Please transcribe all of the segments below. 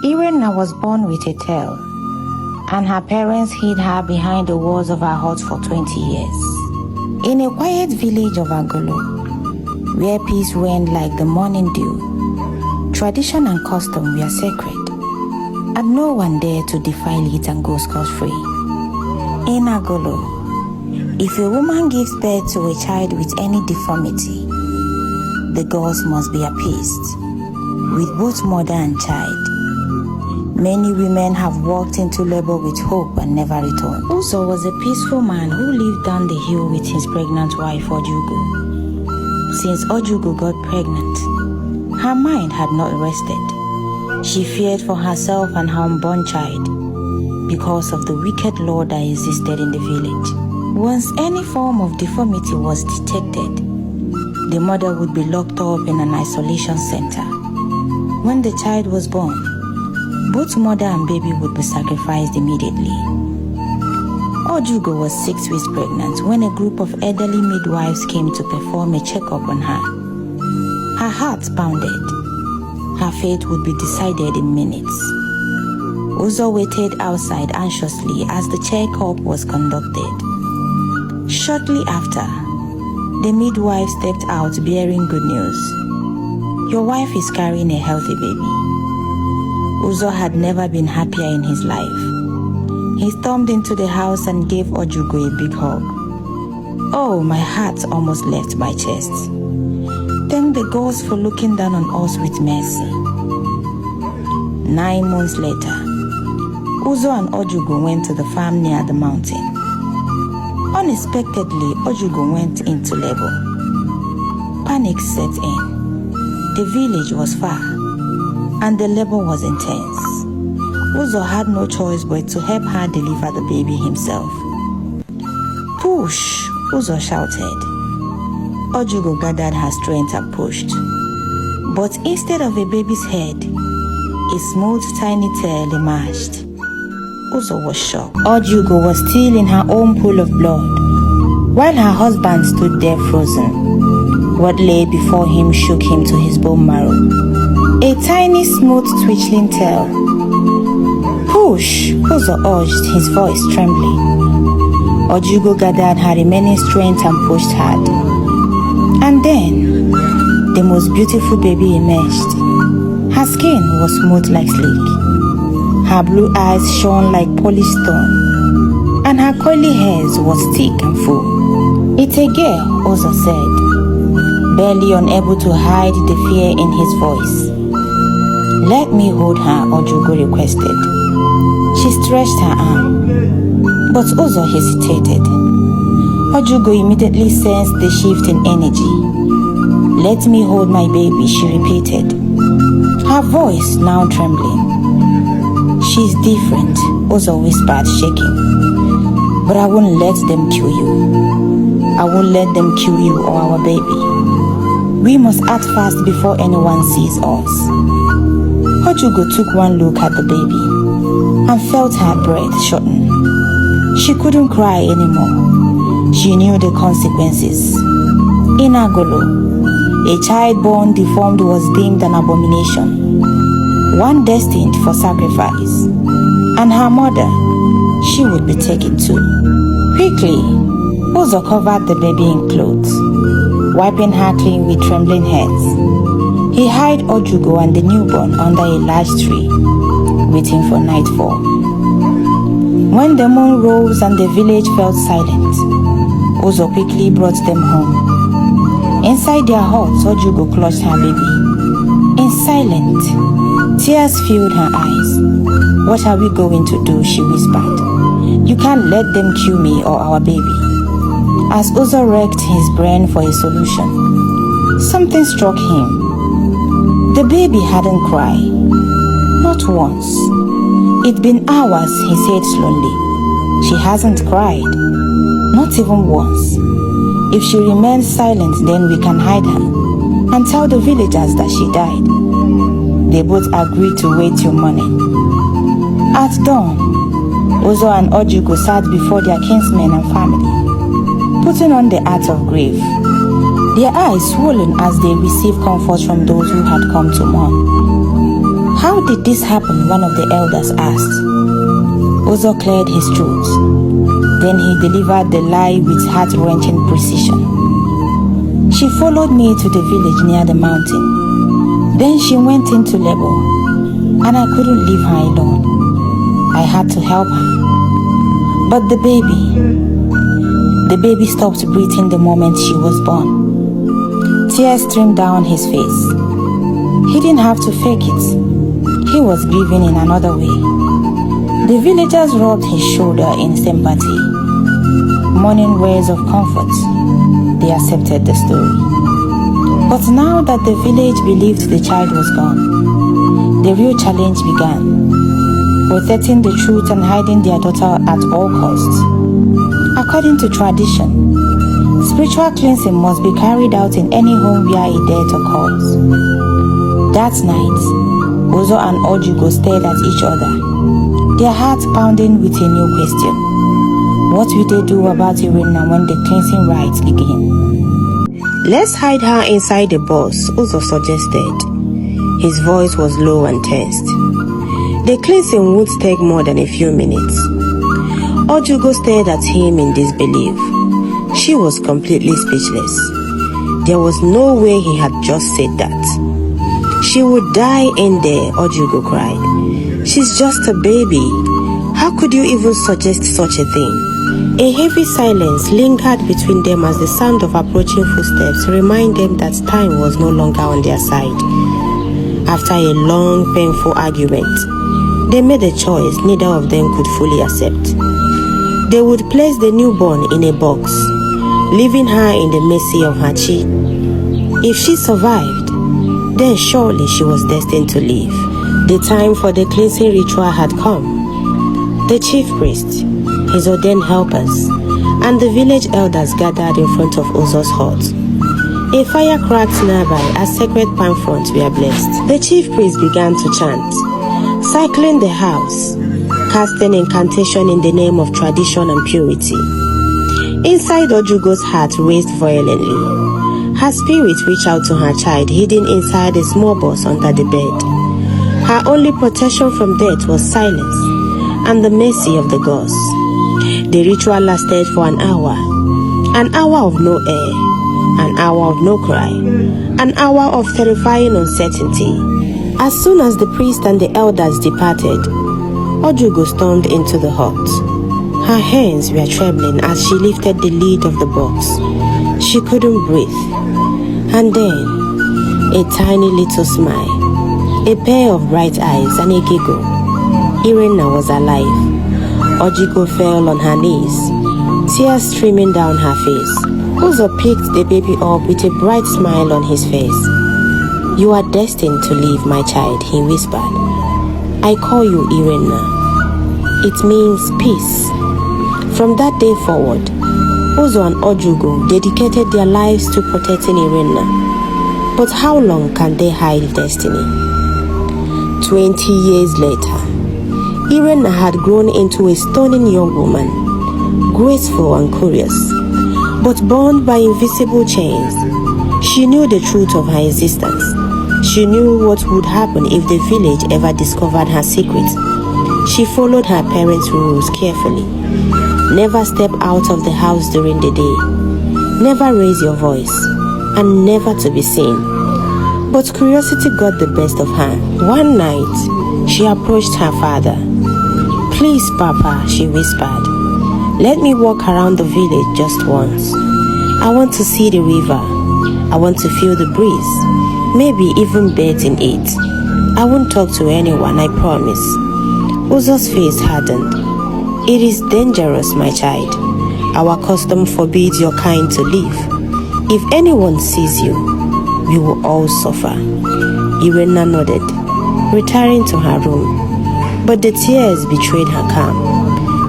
Irenna was born with a tail, and her parents hid her behind the walls of her hut for 20 years. In a quiet village of Agulu, where peace reigned like the morning dew, tradition and custom were sacred, and no one dared to defile it and go scot-free. In Agulu, if a woman gives birth to a child with any deformity, the gods must be appeased, with both mother and child. Many women have walked into labor with hope and never returned. Uzo was a peaceful man who lived down the hill with his pregnant wife Agulu. Since Agulu got pregnant, her mind had not rested. She feared for herself and her unborn child because of the wicked law that existed in the village. Once any form of deformity was detected, the mother would be locked up in an isolation center. When the child was born, both mother and baby would be sacrificed immediately. Agulu was 6 weeks pregnant when a group of elderly midwives came to perform a checkup on her. Her heart pounded. Her fate would be decided in minutes. Uzo waited outside anxiously as the checkup was conducted. Shortly after, the midwife stepped out bearing good news. Your wife is carrying a healthy baby. Uzo had never been happier in his life. He stormed into the house and gave Agulu a big hug. Oh, my heart almost left my chest. Thank the gods for looking down on us with mercy. 9 months later, Uzo and Agulu went to the farm near the mountain. Unexpectedly, Agulu went into labor. Panic set in. The village was far, and the labor was intense. Uzo had no choice but to help her deliver the baby himself. Push, Uzo shouted. Agulu gathered her strength and pushed. But instead of a baby's head, a smooth tiny tail emerged. Uzo was shocked. Agulu was still in her own pool of blood, while her husband stood there frozen. What lay before him shook him to his bone marrow. A tiny, smooth, twitching tail. Push, Uzo urged, his voice trembling. Agulu gathered her remaining strength and pushed hard. And then, the most beautiful baby emerged. Her skin was smooth like silk. Her blue eyes shone like polished stone, and her curly hairs was thick and full. It's a girl, Uzo said, barely unable to hide the fear in his voice. Let me hold her, Agulu requested. She stretched her arm, but Uzo hesitated. Agulu immediately sensed the shift in energy. Let me hold my baby, she repeated, her voice now trembling. She's different, Uzo whispered, shaking. But I won't let them kill you. I won't let them kill you or our baby. We must act fast before anyone sees us. Agulu took one look at the baby and felt her breath shorten. She couldn't cry anymore. She knew the consequences. In Agulu, a child born deformed was deemed an abomination, one destined for sacrifice. And her mother, she would be taken too. Quickly, Uzo covered the baby in clothes, wiping her clean with trembling hands. He hid Agulu and the newborn under a large tree, waiting for nightfall. When the moon rose and the village felt silent, Uzo quickly brought them home. Inside their hut, Agulu clutched her baby. In silence, tears filled her eyes. What are we going to do? She whispered. You can't let them kill me or our baby. As Uzo wrecked his brain for a solution, something struck him. The baby hadn't cried. Not once. It'd been hours, he said slowly. She hasn't cried. Not even once. If she remains silent, then we can hide her and tell the villagers that she died. They both agreed to wait till morning. At dawn, Uzo and Agulu sat before their kinsmen and family, putting on the art of grief. Their eyes swollen as they received comfort from those who had come to mourn. "How did this happen?" one of the elders asked. Uzo cleared his throat. Then he delivered the lie with heart-wrenching precision. "She followed me to the village near the mountain. Then she went into labor, and I couldn't leave her alone. I had to help her. But the baby stopped breathing the moment she was born. Tears streamed down his face. He didn't have to fake it. He was grieving in another way." The villagers rubbed his shoulder in sympathy. Mourning words of comfort, they accepted the story. But now that the village believed the child was gone, the real challenge began: protecting the truth and hiding their daughter at all costs. According to tradition, spiritual cleansing must be carried out in any home where a death occurs. That night, Uzo and Ojugo stared at each other, their hearts pounding with a new question. What will they do about Irenna when the cleansing rites begin? "Let's hide her inside the box," Uzo suggested. His voice was low and tensed. "The cleansing would take more than a few minutes." Ojugo stared at him in disbelief. She was completely speechless. There was no way he had just said that. "She would die in there," Ojugo cried. "She's just a baby. How could you even suggest such a thing?" A heavy silence lingered between them as the sound of approaching footsteps reminded them that time was no longer on their side. After a long, painful argument, they made a choice neither of them could fully accept. They would place the newborn in a box, leaving her in the mercy of her chi. If she survived, then surely she was destined to live. The time for the cleansing ritual had come. The chief priest, his ordained helpers, and the village elders gathered in front of Uzo's hut. A fire cracked nearby as sacred palm fronds were blessed. The chief priest began to chant, cycling the house, casting incantation in the name of tradition and purity. Inside, Ojugo's heart raced violently. Her spirit reached out to her child hidden inside a small box under the bed. Her only protection from death was silence and the mercy of the gods. The ritual lasted for an hour of no air, an hour of no cry, an hour of terrifying uncertainty. As soon as the priest and the elders departed, Ojugo stormed into the hut. Her hands were trembling as she lifted the lid of the box. She couldn't breathe. And then, a tiny little smile, a pair of bright eyes and a giggle. Irenna was alive. Ojugo fell on her knees, tears streaming down her face. Uzo picked the baby up with a bright smile on his face. "You are destined to live, my child," he whispered. "I call you Irenna. It means peace." From that day forward, Uzo and Ojugo dedicated their lives to protecting Irenna. But how long can they hide destiny? 20 years later, Irenna had grown into a stunning young woman, graceful and curious, but bound by invisible chains. She knew the truth of her existence. She knew what would happen if the village ever discovered her secret. She followed her parents' rules carefully. Never step out of the house during the day. Never raise your voice, and never to be seen. But curiosity got the best of her. One night, she approached her father. "Please, Papa," she whispered, "let me walk around the village just once. I want to see the river. I want to feel the breeze, maybe even bathe in it. I won't talk to anyone, I promise." Uzo's face hardened. "It is dangerous, my child. Our custom forbids your kind to live. If anyone sees you, we will all suffer." Irenna nodded, retiring to her room. But the tears betrayed her calm.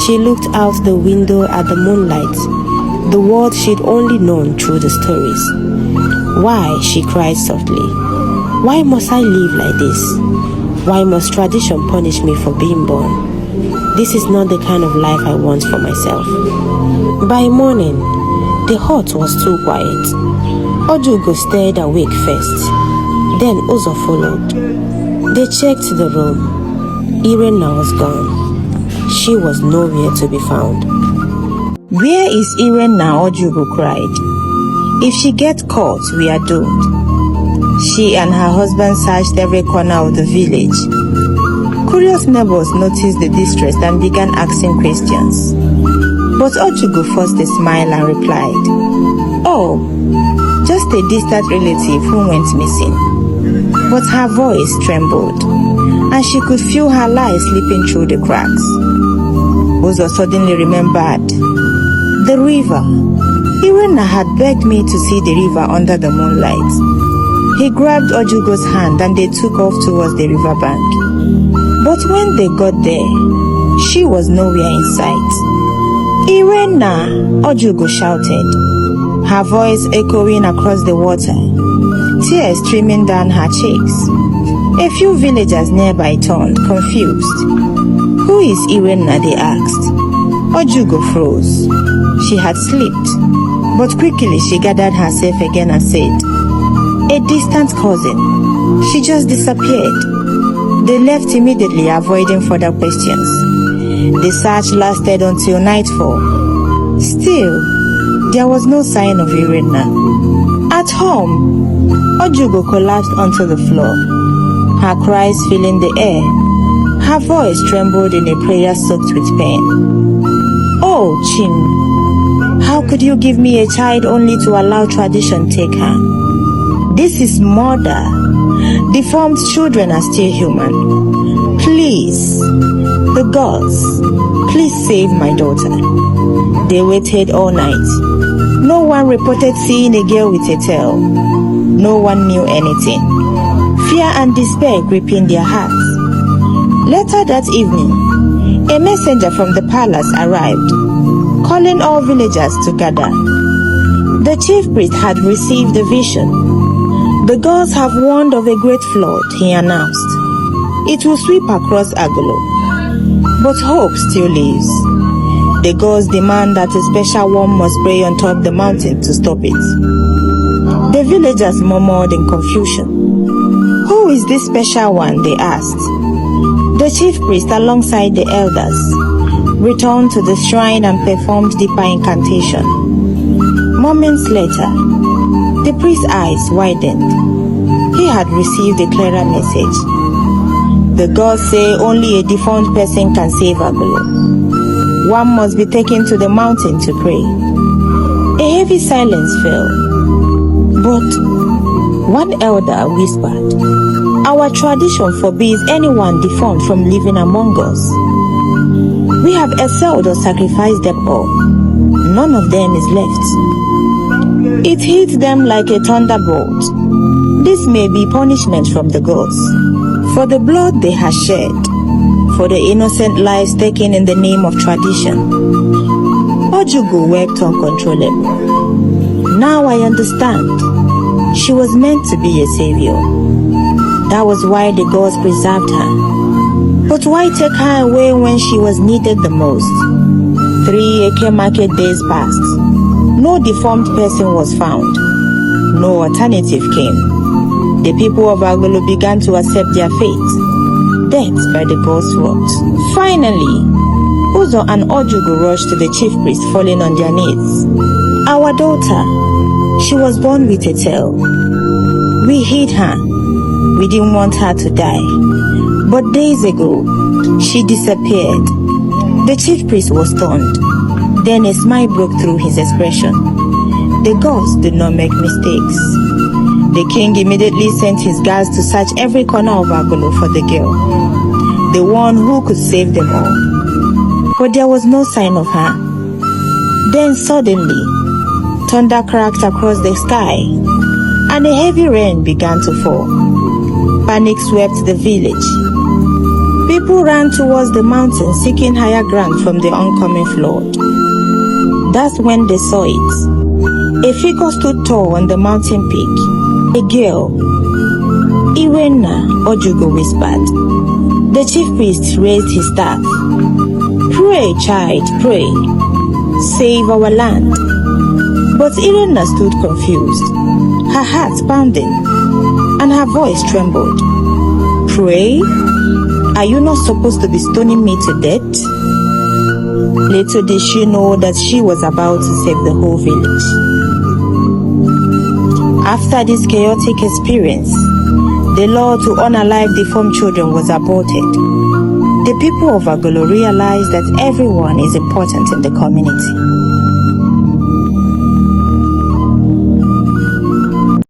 She looked out the window at the moonlight, the world she'd only known through the stories. "Why?" she cried softly. "Why must I live like this? Why must tradition punish me for being born? This is not the kind of life I want for myself." By morning, the hut was too quiet. Ojugo stayed awake first. Then Uzo followed. They checked the room. Irenna was gone. She was nowhere to be found. Where is Irenna? Ojugo cried. If she gets caught, we are doomed. She and her husband searched every corner of the village. Curious neighbors noticed the distress and began asking questions. But Ojugo forced a smile and replied, "Oh, just a distant relative who went missing." But her voice trembled, and she could feel her lies slipping through the cracks. Uzo suddenly remembered. The river. Irenna had begged me to see the river under the moonlight. He grabbed Ojugo's hand and they took off towards the riverbank. But when they got there, she was nowhere in sight. "Irenna!" Ojugo shouted, her voice echoing across the water, tears streaming down her cheeks. A few villagers nearby turned, confused. "Who is Irenna?" they asked. Ojugo froze. She had slipped, but quickly she gathered herself again and said, "A distant cousin. She just disappeared." They left immediately, avoiding further questions. The search lasted until nightfall. Still, there was no sign of Irenna. At home, Ojugo collapsed onto the floor, her cries filling the air. Her voice trembled in a prayer soaked with pain. "Oh, Chin, how could you give me a child only to allow tradition take her? This is murder. Deformed children are still human. Please, the gods, please save my daughter." They waited all night. No one reported seeing a girl with a tail. No one knew anything. Fear and despair gripping their hearts. Later that evening, a messenger from the palace arrived, calling all villagers to gather. The chief priest had received a vision. "The gods have warned of a great flood," he announced. "It will sweep across Agulu. But hope still lives. The gods demand that a special worm must spray on top the mountain to stop it." The villagers murmured in confusion. "Who is this special one?" they asked. The chief priest, alongside the elders, returned to the shrine and performed deeper incantation. Moments later, the priest's eyes widened. He had received a clearer message. The gods say only a deformed person can save Agulu. One must be taken to the mountain to pray. A heavy silence fell. But one elder whispered, "Our tradition forbids anyone deformed from living among us. We have excelled or sacrificed them all. None of them is left." It hit them like a thunderbolt. This may be punishment from the gods for the blood they have shed, for the innocent lives taken in the name of tradition. Ojugo wept uncontrollably. "Now I understand. She was meant to be a savior. That was why the gods preserved her. But why take her away when she was needed the most?" 3 Eke market days passed. No deformed person was found. No alternative came. The people of Agulu began to accept their fate. Death by the gods wrought. Finally, Uzo and Ojugo rushed to the chief priest, falling on their knees. "Our daughter, she was born with a tail. We hid her. We didn't want her to die. But days ago, she disappeared." The chief priest was stunned. Then a smile broke through his expression. The gods did not make mistakes. The king immediately sent his guards to search every corner of Agulu for the girl, the one who could save them all. But there was no sign of her. Then suddenly, thunder cracked across the sky, and a heavy rain began to fall. Panic swept the village. People ran towards the mountain, seeking higher ground from the oncoming flood. That's when they saw it. A figure stood tall on the mountain peak. A girl. "Irenna," Ojugo whispered. The chief priest raised his staff. "Pray, child, pray. Save our land." But Irenna stood confused, her heart pounding, and her voice trembled. pray? Are you not supposed to be stoning me to death? Little did she know that she was about to save the whole village. After this chaotic experience, the law to unalive deformed children was aborted. The people of Agulu realized that everyone is important in the community.